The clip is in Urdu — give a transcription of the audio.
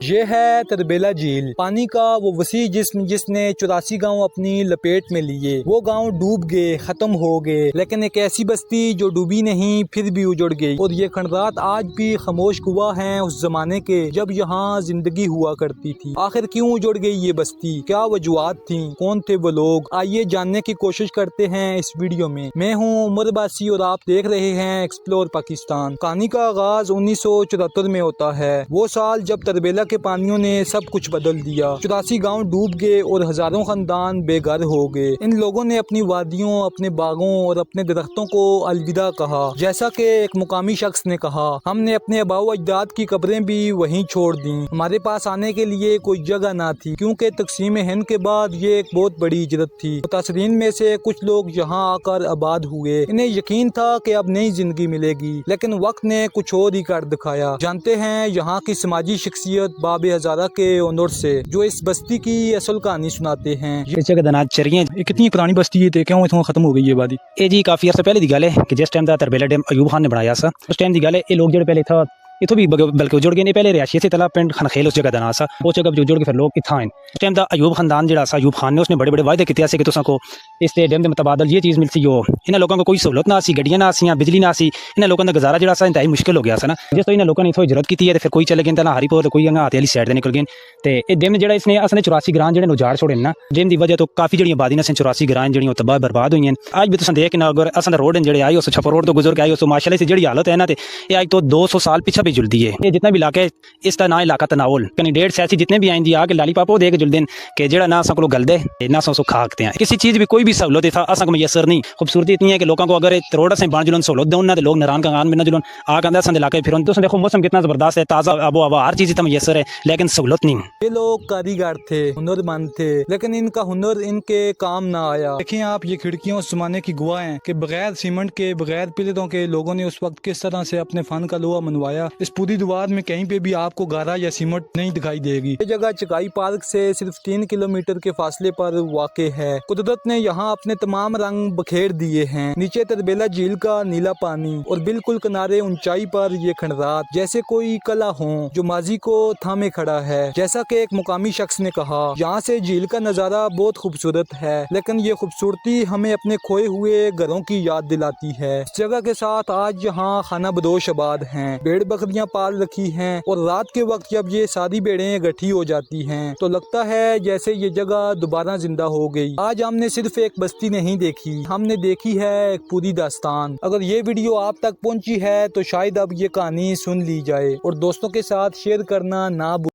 یہ ہے تربیلا جھیل، پانی کا وہ وسیع جسم جس نے 84 گاؤں اپنی لپیٹ میں لیے۔ وہ گاؤں ڈوب گئے، ختم ہو گئے، لیکن ایک ایسی بستی جو ڈوبی نہیں پھر بھی اجڑ گئی۔ اور یہ کھنڈرات آج بھی خاموش گواہ ہیں اس زمانے کے جب یہاں زندگی ہوا کرتی تھی۔ آخر کیوں اجڑ گئی یہ بستی؟ کیا وجوہات تھیں؟ کون تھے وہ لوگ؟ آئیے جاننے کی کوشش کرتے ہیں اس ویڈیو میں۔ میں ہوں عمر باسی اور آپ دیکھ رہے ہیں ایکسپلور پاکستان۔ کہانی کا آغاز 1974 میں ہوتا ہے، وہ سال جب تربیلا کے پانیوں نے سب کچھ بدل دیا۔ 84 گاؤں ڈوب گئے اور ہزاروں خاندان بے گھر ہو گئے۔ ان لوگوں نے اپنی وادیوں، اپنے باغوں اور اپنے درختوں کو الوداع کہا۔ جیسا کہ ایک مقامی شخص نے کہا، ہم نے اپنے آباء و اجداد کی قبریں بھی وہیں چھوڑ دیں۔ ہمارے پاس آنے کے لیے کوئی جگہ نہ تھی، کیونکہ تقسیم ہند کے بعد یہ ایک بہت بڑی ہجرت تھی۔ متاثرین میں سے کچھ لوگ یہاں آ کر آباد ہوئے۔ انہیں یقین تھا کہ اب نئی زندگی ملے گی، لیکن وقت نے کچھ اور ہی کر دکھایا۔ جانتے ہیں یہاں کی سماجی شخصیت باب ہزارہ کے اونر سے، جو اس بستی کی اصل کہانی سناتے ہیں۔ اس جگہ دا نام چریاں۔ یہ کتنی پرانی بستی ہے تے کیوں اتوں ختم ہو گئی یہ آبادی؟ یہ جی کافی عرصے پہلے دی گل ہے کہ جس ٹائم دا تربیلا ڈیم ایوب خان نے بنایا سا، اس ٹائم دی گل ہے یہ لوگ جڑے پہلے تھا اتوں بھی بلکہ اجڑ گئے نے۔ پہلے رہائشی سے تلا پنڈ خنخیل اس جگہ دا نام سا، اس جگہ جو اجڑ کے پھر لوگ اتھاں ہیں۔ اس ٹائم دا ایوب خاندان جڑا سا، ایوب خان نے اس نے بڑے بڑے وعدے کیتے سے کہ تساں کو اس تے ڈیم دے متبادل یہ چیز ملتی ہو۔ انہاں لوگوں کو کوئی سہولت نہ سی، گڈیاں نہ سیاں، بجلی نہ سی۔ انہاں لوگوں دا گزارا جڑا سا انتہائی مشکل ہو گیا سا نا۔ جس تو انہاں لوگوں نے اتھوں ہجرت کیتی ہے تے پھر کوئی چلے گئے تلا ہری پور تے کوئی انگا ہاتھی والی سائڈ تے نکل گئے تے اے ڈیم جڑا اس نے اصل 84 گراں جڑے اجاڑ چھوڑے نا، ڈیم دی وجہ تو کافی جڑیاں آبادی نے 84 گراں جڑیاں تباہ برباد ہوئی ہیں۔ آج بھی تساں دیکھ کے اگر اساں دا روڈ جڑے آئے اس چھپر روڈ تو گزر کے آئے اس ماشاءاللہ سے جڑی حالت ہے نا تے یہ آج تو 200 سال پیچھے بھی جلدی ہے۔ یہ جتنا بھی علاقہ ہے اس کا نام علاقہ تناول یعنی 1.5 سیاسی جتنے بھی آئیں دی آ کے لالی پاپو دے کے جل دین کہ جڑا نہ اساں کو گل دے نہ سو کھاکتے ہیں۔ کسی چیز بھی کوئی بھی سہولت تھا اساں کو میسر نہیں۔ خوبصورتی اتنی ہے کہ لوگوں کو اگر روڈ سے بان جلن سہولت دون نہ تے لوگ نران کا میں نہ جلن آ کر اساں دے علاقے پھرون تو دیکھو موسم کتنا زبردست ہے، تازہ آب و ہوا ہر چیز اتنا میسر ہے، لیکن سہولت نہیں۔ یہ لوگ کاریگر تھے، ہنر مند تھے، لیکن ان کا ہنر ان کے کام نہ آیا۔ دیکھیں آپ یہ کھڑکیاں اس زمانے کی گواہ ہیں کہ بغیر سیمنٹ کے، بغیر پلروں کے لوگوں نے اس وقت کس طرح سے اپنے فن کا لوہا منوایا۔ اس پوری دیوار میں کہیں پہ بھی آپ کو گارا یا سیمنٹ نہیں دکھائی دے گی۔ یہ جگہ چکائی پارک سے صرف 3 کلومیٹر کے فاصلے پر واقع ہے۔ قدرت نے یہاں اپنے تمام رنگ بکھیر دیے ہیں۔ نیچے تربیلا جھیل کا نیلا پانی اور بالکل کنارے اونچائی پر یہ کھنڈرات جیسے کوئی کلا ہوں جو ماضی کو تھامے کھڑا ہے۔ جیسا کہ ایک مقامی شخص نے کہا، یہاں سے جھیل کا نظارہ بہت خوبصورت ہے، لیکن یہ خوبصورتی ہمیں اپنے کھوئے ہوئے گھروں کی یاد دلاتی ہے۔ اس جگہ کے ساتھ آج یہاں خانہ بدوش آباد ہیں، بھیڑ بکریاں پال رکھی ہیں، اور رات کے وقت جب یہ ساری بھیڑیں اکٹھی ہو جاتی ہیں تو لگتا ہے جیسے یہ جگہ دوبارہ زندہ ہو گئی۔ آج ہم نے صرف ایک بستی نہیں دیکھی، ہم نے دیکھی ہے ایک پوری داستان۔ اگر یہ ویڈیو آپ تک پہنچی ہے تو شاید اب یہ کہانی سن لی جائے اور دوستوں کے ساتھ شیئر کرنا نہ